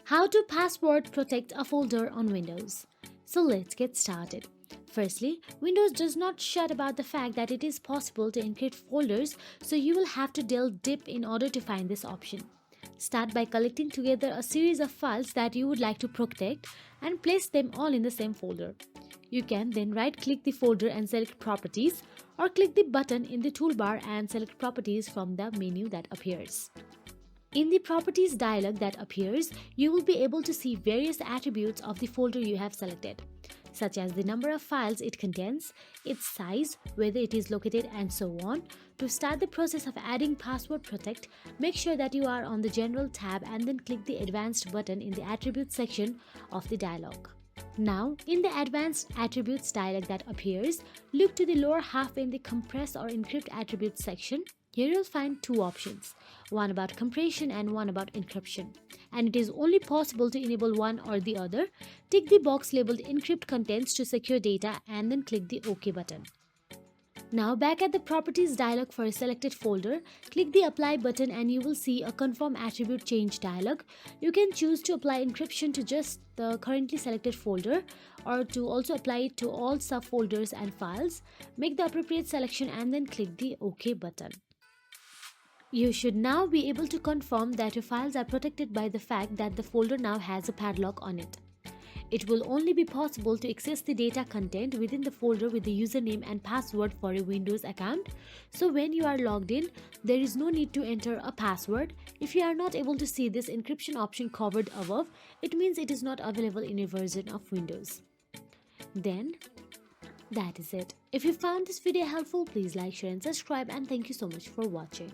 How to password protect a folder on Windows. So let's get started. Firstly, Windows does not shut about the fact that it is possible to encrypt folders, so you will have to delve deep in order to find this option. Start by collecting together a series of files that you would like to protect and place them all in the same folder. You can then right-click the folder and select Properties, or click the button in the toolbar and select Properties from the menu that appears. In the Properties dialog that appears, you will be able to see various attributes of the folder you have selected, such as the number of files it contains, its size, whether it is located, and so on. To start the process of adding Password Protect, make sure that you are on the General tab and then click the Advanced button in the Attributes section of the dialog. Now, in the Advanced Attributes dialog that appears, look to the lower half in the Compress or Encrypt Attributes section. Here you'll find two options, one about compression and one about encryption. And it is only possible to enable one or the other. Tick the box labeled Encrypt Contents to secure data and then click the OK button. Now back at the Properties dialog for a selected folder, click the Apply button and you will see a Confirm Attribute Change dialog. You can choose to apply encryption to just the currently selected folder or to also apply it to all subfolders and files. Make the appropriate selection and then click the OK button. You should now be able to confirm that your files are protected by the fact that the folder now has a padlock on it. It will only be possible to access the data content within the folder with the username and password for a Windows account. So when you are logged in, there is no need to enter a password. If you are not able to see this encryption option covered above, it means it is not available in a version of Windows. Then, that is it. If you found this video helpful, please like, share and subscribe, and thank you so much for watching.